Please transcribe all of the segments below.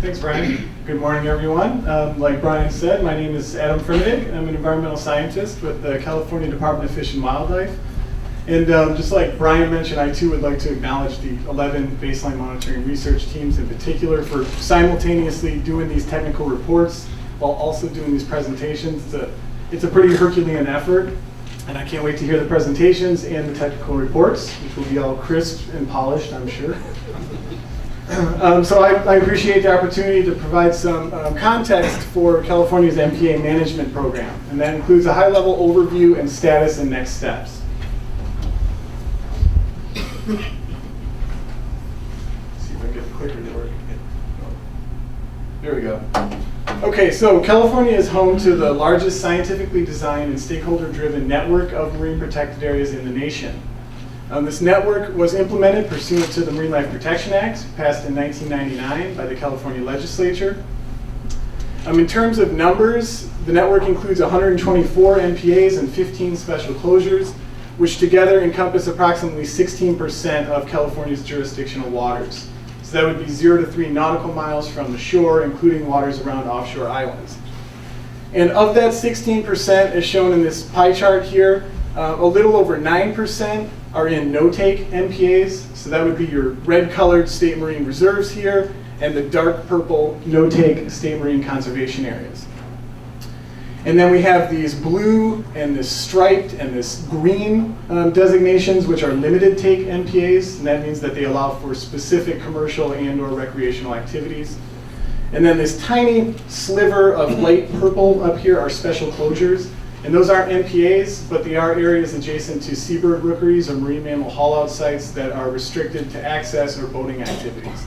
Thanks, Brian. Good morning, everyone. Like Brian said, my name is Adam Frimodig. I'm an environmental scientist with the California Department of Fish and Wildlife. And just like Brian mentioned, I too would like to acknowledge the 11 baseline monitoring research teams in particular for simultaneously doing these technical reports while also doing these presentations. It's a pretty Herculean effort, and I can't wait to hear the presentations and the technical reports, which will be all crisp and polished, I'm sure. So I appreciate the opportunity to provide some context for California's MPA Management Program, and that includes a high-level overview and status and next steps. Let's see if I can get the clicker to work. There we go. Okay, so California is home to the largest scientifically designed and stakeholder-driven network of marine protected areas in the nation. This network was implemented pursuant to the Marine Life Protection Act, passed in 1999 by the California legislature. In terms of numbers, the network includes 124 MPAs and 15 special closures, which together encompass approximately 16% of California's jurisdictional waters. So that would be 0 to 3 nautical miles from the shore, including waters around offshore islands. And of that 16%, as shown in this pie chart here, a little over 9% are in no-take MPAs. So that would be your red-colored state marine reserves here, and the dark purple no-take state marine conservation areas. And then we have these blue and this striped and this green designations, which are limited take MPAs, and that means that they allow for specific commercial and or recreational activities. And then this tiny sliver of light purple up here are special closures, and those aren't MPAs, but they are areas adjacent to seabird rookeries or marine mammal haul-out sites that are restricted to access or boating activities.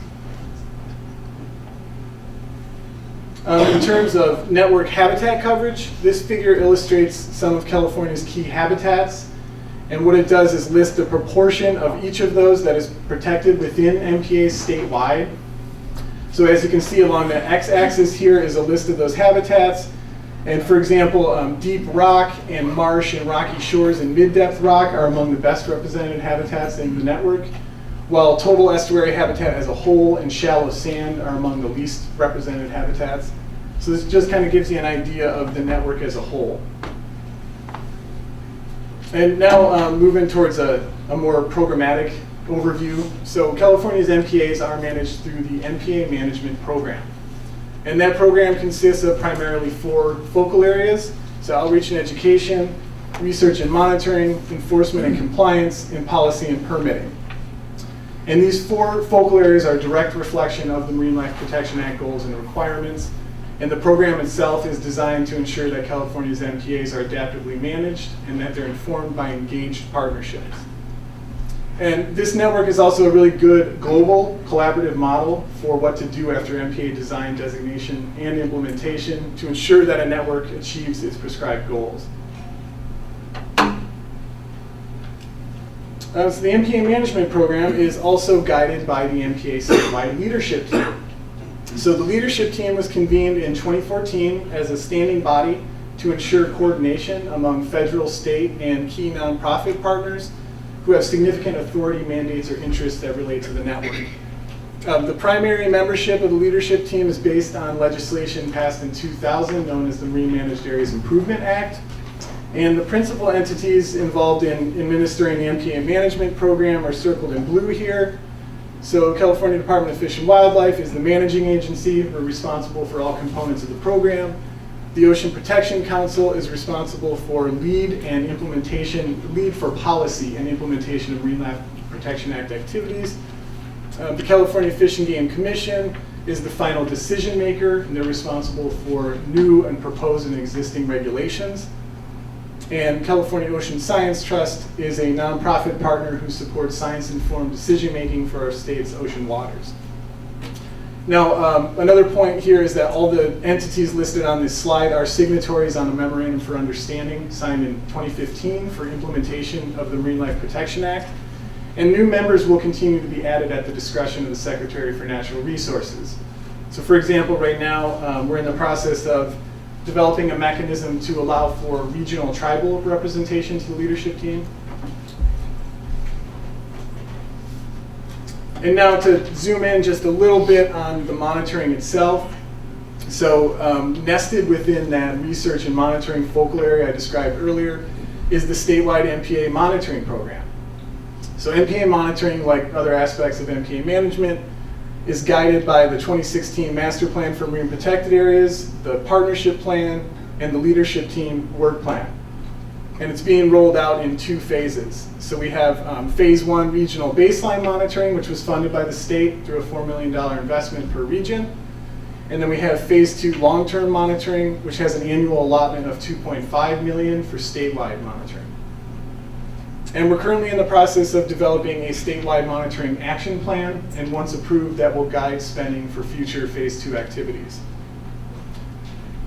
In terms of network habitat coverage, this figure illustrates some of California's key habitats. And what it does is list the proportion of each of those that is protected within MPAs statewide. So as you can see along the x-axis here is a list of those habitats. And for example, deep rock and marsh and rocky shores and mid-depth rock are among the best represented habitats in the network, while total estuary habitat as a whole and shallow sand are among the least represented habitats. So this just kind of gives you an idea of the network as a whole. And now moving towards a more programmatic overview. So California's MPAs are managed through the MPA Management Program. And that program consists of primarily 4 focal areas. So outreach and education, research and monitoring, enforcement and compliance, and policy and permitting. And these 4 focal areas are a direct reflection of the Marine Life Protection Act goals and requirements. And the program itself is designed to ensure that California's MPAs are adaptively managed and that they're informed by engaged partnerships. And this network is also a really good global collaborative model for what to do after MPA design, designation, and implementation to ensure that a network achieves its prescribed goals. So the MPA Management Program is also guided by the MPA statewide leadership team. So the leadership team was convened in 2014 as a standing body to ensure coordination among federal, state, and key nonprofit partners who have significant authority, mandates, or interests that relate to the network. The primary membership of the leadership team is based on legislation passed in 2000 known as the Marine Managed Areas Improvement Act. And the principal entities involved in administering the MPA Management Program are circled in blue here. So California Department of Fish and Wildlife is the managing agency. We're responsible for all components of the program. The Ocean Protection Council is responsible for lead for policy and implementation of Marine Life Protection Act activities. The California Fish and Game Commission is the final decision maker, and they're responsible for new and proposed and existing regulations. And California Ocean Science Trust is a nonprofit partner who supports science-informed decision-making for our state's ocean waters. Now, another point here is that all the entities listed on this slide are signatories on a Memorandum for Understanding signed in 2015 for implementation of the Marine Life Protection Act. And new members will continue to be added at the discretion of the Secretary for Natural Resources. So for example, right now, we're in the process of developing a mechanism to allow for regional tribal representation to the leadership team. And now to zoom in just a little bit on the monitoring itself. So nested within that research and monitoring focal area I described earlier is the statewide MPA Monitoring Program. So MPA monitoring, like other aspects of MPA management, is guided by the 2016 Master Plan for Marine Protected Areas, the Partnership Plan, and the Leadership Team Work Plan. And it's being rolled out in 2 phases. So we have Phase 1 regional baseline monitoring, which was funded by the state through a $4 million investment per region. And then we have Phase 2 long-term monitoring, which has an annual allotment of $2.5 million for statewide monitoring. And we're currently in the process of developing a statewide monitoring action plan, and once approved, that will guide spending for future Phase 2 activities.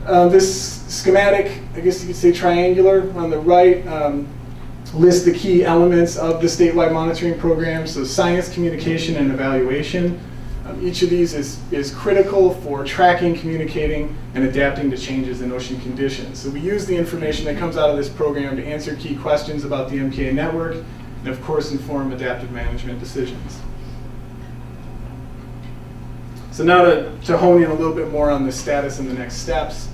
This schematic, I guess you could say triangular, on the right lists the key elements of the statewide monitoring program. So science, communication, and evaluation. Each of these is critical for tracking, communicating, and adapting to changes in ocean conditions. So we use the information that comes out of this program to answer key questions about the MPA network, and of course inform adaptive management decisions. So now to hone in a little bit more on the status and the next steps.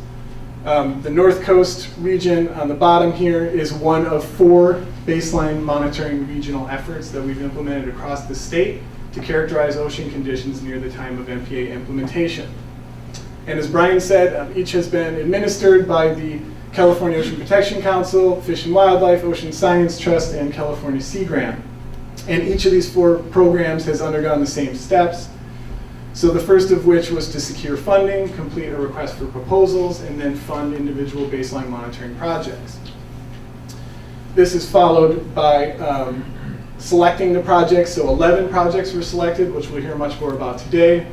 The North Coast region on the bottom here is one of 4 baseline monitoring regional efforts that we've implemented across the state to characterize ocean conditions near the time of MPA implementation. And as Brian said, each has been administered by the California Ocean Protection Council, Fish and Wildlife, Ocean Science Trust, and California Sea Grant. And each of these 4 programs has undergone the same steps. So the first of which was to secure funding, complete a request for proposals, and then fund individual baseline monitoring projects. This is followed by selecting the projects. So 11 projects were selected, which we'll hear much more about today.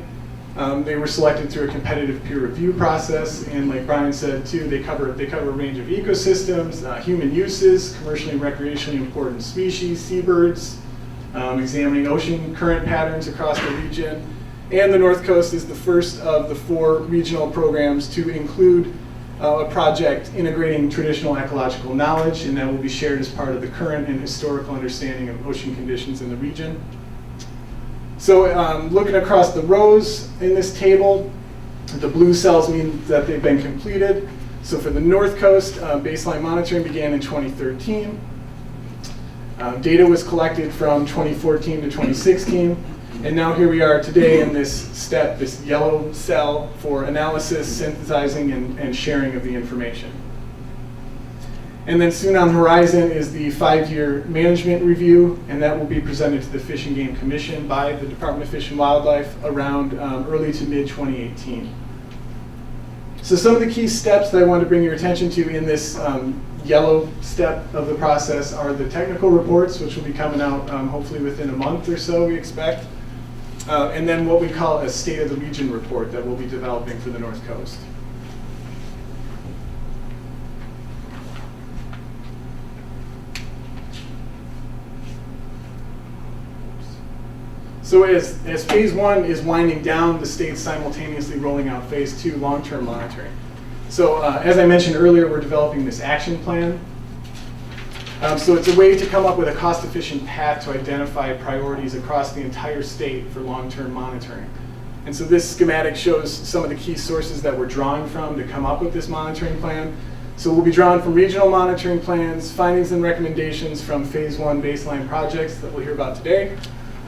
They were selected through a competitive peer review process, and like Brian said too, they cover a range of ecosystems, human uses, commercially and recreationally important species, seabirds, examining ocean current patterns across the region. And the North Coast is the first of the 4 regional programs to include a project integrating traditional ecological knowledge, and that will be shared as part of the current and historical understanding of ocean conditions in the region. So looking across the rows in this table, the blue cells mean that they've been completed. So for the North Coast, baseline monitoring began in 2013. Data was collected from 2014 to 2016. And now here we are today in this step, this yellow cell for analysis, synthesizing, and sharing of the information. And then soon on the horizon is the 5-year management review, and that will be presented to the Fish and Game Commission by the Department of Fish and Wildlife around early to mid 2018. So some of the key steps that I want to bring your attention to in this yellow step of the process are the technical reports, which will be coming out hopefully within a month or so, we expect. And then what we call a State of the Region report that we'll be developing for the North Coast. So as Phase 1 is winding down, the state's simultaneously rolling out Phase 2 long-term monitoring. So as I mentioned earlier, we're developing this action plan. So it's a way to come up with a cost-efficient path to identify priorities across the entire state for long-term monitoring. And so this schematic shows some of the key sources that we're drawing from to come up with this monitoring plan. So we'll be drawing from regional monitoring plans, findings and recommendations from Phase 1 baseline projects that we'll hear about today,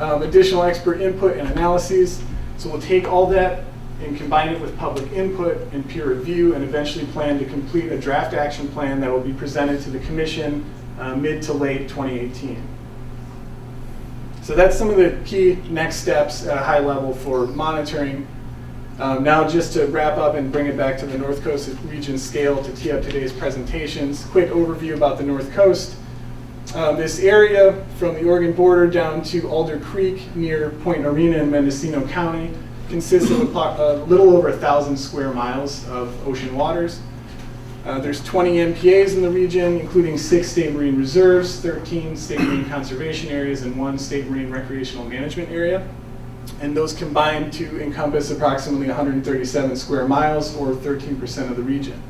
additional expert input and analyses. So we'll take all that and combine it with public input and peer review, and eventually plan to complete a draft action plan that will be presented to the Commission mid to late 2018. So that's some of the key next steps at a high level for monitoring. Now just to wrap up and bring it back to the North Coast region scale to tee up today's presentations, quick overview about the North Coast. This area from the Oregon border down to Alder Creek near Point Arena in Mendocino County consists of a little over 1,000 square miles of ocean waters. There's 20 MPAs in the region, including 6 state marine reserves, 13 state marine conservation areas, and 1 state marine recreational management area. And those combine to encompass approximately 137 square miles, or 13% of the region.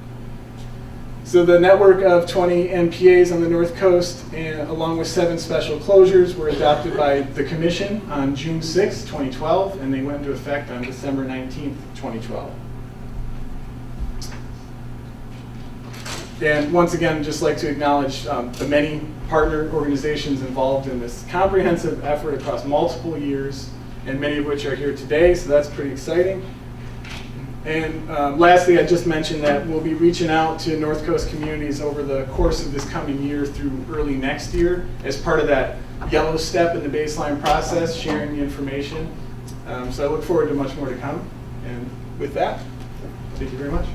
So the network of 20 MPAs on the North Coast, and along with 7 special closures, were adopted by the Commission on June 6, 2012, and they went into effect on December 19, 2012. And once again, just like to acknowledge the many partner organizations involved in this comprehensive effort across multiple years, and many of which are here today, so that's pretty exciting. And lastly, I just mentioned that we'll be reaching out to North Coast communities over the course of this coming year through early next year as part of that yellow step in the baseline process, sharing the information. So I look forward to much more to come. And with that, thank you very much.